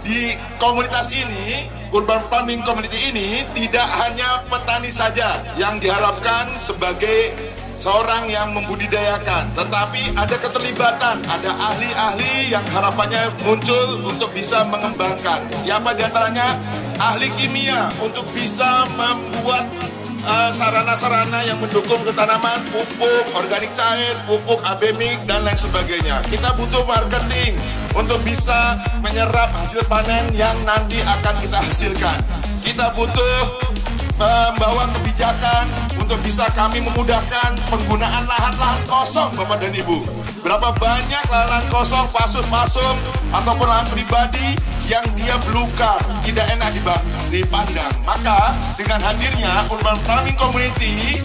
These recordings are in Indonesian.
di komunitas ini, urban farming community ini, tidak hanya petani saja yang diharapkan sebagai seorang yang membudidayakan, tetapi ada keterlibatan, ada ahli-ahli yang harapannya muncul untuk bisa mengembangkan. Siapa diantaranya? Ahli kimia untuk bisa membuat sarana-sarana yang mendukung ketanaman, pupuk organik cair, pupuk abemik, dan lain sebagainya. Kita butuh marketing untuk bisa menyerap hasil panen yang nanti akan kita hasilkan. Kita butuh membawa kebijakan untuk bisa kami memudahkan penggunaan lahan-lahan kosong, Bapak dan Ibu. Berapa banyak lahan kosong, pasung ataupun lahan pribadi yang dia belukar, tidak enak dipandang. Maka dengan hadirnya urban farming community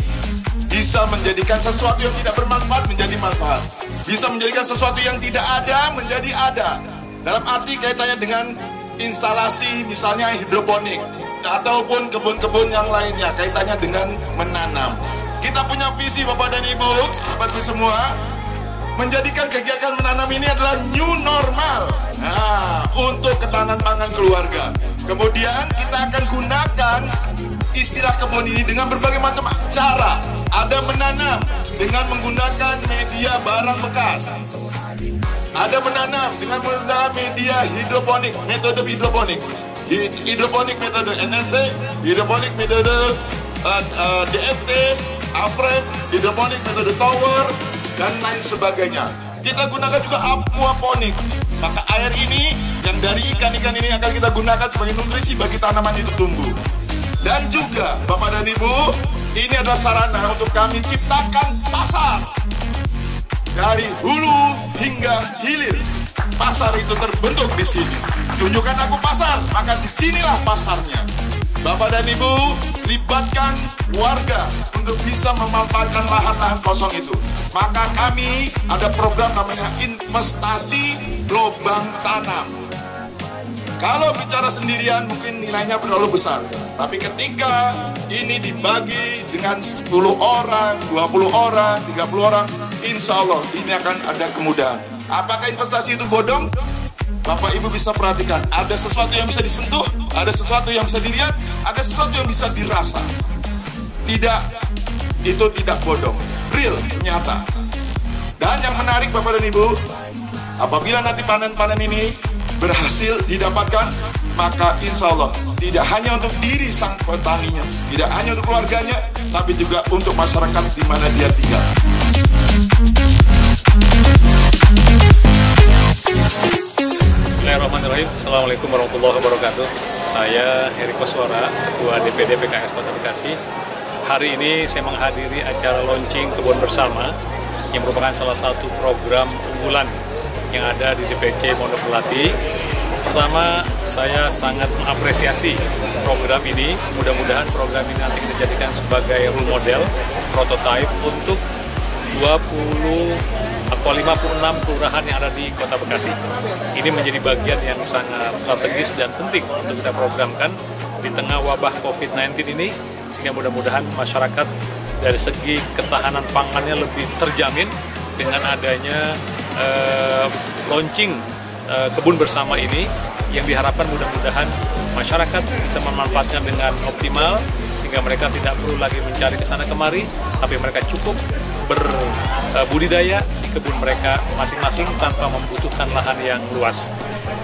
bisa menjadikan sesuatu yang tidak bermanfaat menjadi manfaat, bisa menjadikan sesuatu yang tidak ada menjadi ada. Dalam arti kaitannya dengan instalasi misalnya hidroponik ataupun kebun-kebun yang lainnya, kaitannya dengan menanam. Kita punya visi, Bapak dan Ibu, sahabatku semua, menjadikan kegiatan menanam ini adalah new normal. Nah, untuk ketahanan pangan keluarga. Kemudian kita akan gunakan istilah kebun ini dengan berbagai macam cara. Ada menanam dengan menggunakan media barang bekas. Ada menanam dengan menggunakan media hidroponik, metode hidroponik. Hidroponik metode NST, hidroponik metode DFT, AFREM, hidroponik metode tower, dan lain sebagainya. Kita gunakan juga aquaponik. Maka air ini yang dari ikan-ikan ini akan kita gunakan sebagai nutrisi bagi tanaman itu tumbuh. Dan juga Bapak dan Ibu, ini adalah sarana untuk kami ciptakan pasar. Dari hulu hingga hilir, pasar itu terbentuk di sini. Tunjukkan aku pasar, maka disinilah pasarnya. Bapak dan Ibu, libatkan warga untuk bisa memanfaatkan lahan-lahan kosong itu. Maka kami ada program namanya investasi lubang tanam. Kalau bicara sendirian mungkin nilainya terlalu besar. Tapi ketika ini dibagi dengan 10 orang, 20 orang, 30 orang, insya Allah ini akan ada kemudahan. Apakah investasi itu bodong? Bapak Ibu bisa perhatikan, ada sesuatu yang bisa disentuh, ada sesuatu yang bisa dilihat, ada sesuatu yang bisa dirasa. Tidak, itu tidak bodong, real, nyata. Dan yang menarik Bapak dan Ibu, apabila nanti panen-panen ini berhasil didapatkan, maka insya Allah tidak hanya untuk diri sang petaninya, tidak hanya untuk keluarganya, tapi juga untuk masyarakat di mana dia tinggal. Bismillahirrahmanirrahim. Assalamualaikum warahmatullahi wabarakatuh. Saya Heri Koswara, Ketua DPD PKS Kota Bekasi. Hari ini saya menghadiri acara launching Kebun Bersama yang merupakan salah satu program unggulan yang ada di DPC Pondok Melati. Pertama, saya sangat mengapresiasi program ini. Mudah-mudahan program ini nanti kita jadikan sebagai role model, prototipe untuk 56 kelurahan yang ada di Kota Bekasi. Ini menjadi bagian yang sangat strategis dan penting untuk kita programkan di tengah wabah COVID-19 ini, sehingga mudah-mudahan masyarakat dari segi ketahanan pangannya lebih terjamin dengan adanya launching Kebun Bersama ini, yang diharapkan mudah-mudahan masyarakat bisa memanfaatkan dengan optimal, sehingga mereka tidak perlu lagi mencari ke sana kemari, tapi mereka cukup berbudidaya di kebun mereka masing-masing tanpa membutuhkan lahan yang luas.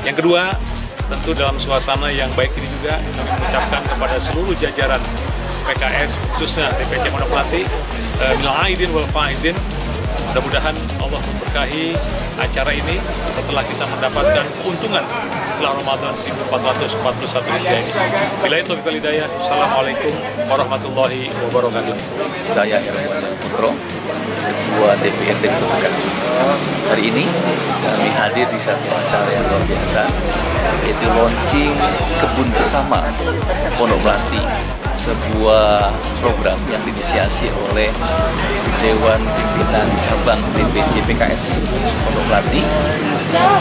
Yang kedua, tentu dalam suasana yang baik ini juga kami mengucapkan kepada seluruh jajaran PKS, khususnya DPC Pondok Melati, minal aidin wal faizin. Mudah-mudahan Allah memberkahi acara ini setelah kita mendapatkan keuntungan setelah Ramadan 1441 Hijriah. Bila itu wal hidayah. Assalamualaikum warahmatullahi wabarakatuh. Saya Irwan Putro, Ketua DPRD Kota Bekasi. Hari ini kami hadir di satu acara yang luar biasa, yaitu launching Kebun Bersama Pondok Melati, sebuah program yang diinisiasi oleh Dewan Pimpinan Cabang DPC PKS Pondok Melati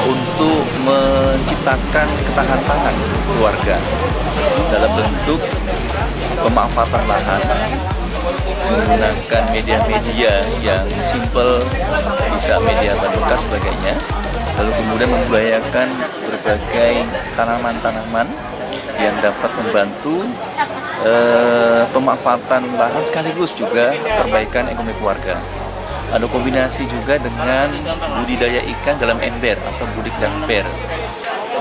untuk menciptakan ketahanan pangan keluarga dalam bentuk pemanfaatan lahan menggunakan media-media yang simple, bisa media bekas sebagainya, lalu kemudian membudayakan berbagai tanaman-tanaman yang dapat membantu pemanfaatan lahan sekaligus juga perbaikan ekonomi keluarga. Ada kombinasi juga dengan budidaya ikan dalam ember atau budik damper.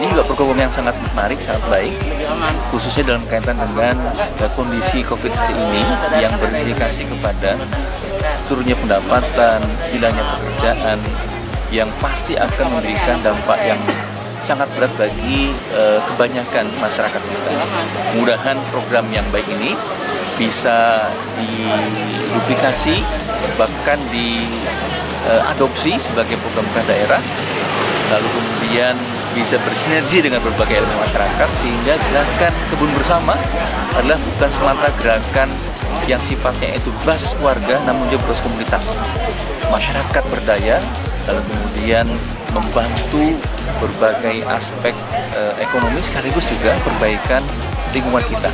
Ini juga program yang sangat menarik, sangat baik, khususnya dalam kaitan dengan kondisi COVID hari ini yang berimplikasi kepada turunnya pendapatan, hilangnya pekerjaan, yang pasti akan memberikan dampak yang sangat berat bagi kebanyakan masyarakat kita. Mudah-mudahan program yang baik ini bisa diduplikasi, bahkan diadopsi sebagai program daerah, lalu kemudian bisa bersinergi dengan berbagai elemen masyarakat, sehingga gerakan kebun bersama adalah bukan semata gerakan yang sifatnya itu basis keluarga, namun juga berbasis komunitas. Masyarakat berdaya, lalu kemudian membantu berbagai aspek ekonomi sekaligus juga perbaikan lingkungan kita.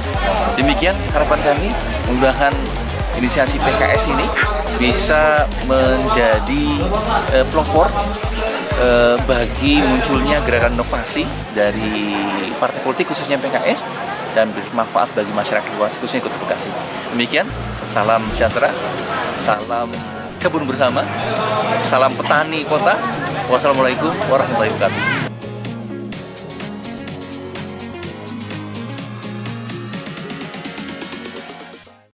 Demikian harapan kami, mudah-mudahan inisiasi PKS ini bisa menjadi pelopor bagi munculnya gerakan inovasi dari partai politik khususnya PKS dan bermanfaat bagi masyarakat luas khususnya Kota Bekasi. Demikian, salam sejahtera, salam kebun bersama, salam petani kota. Wassalamualaikum warahmatullahi wabarakatuh.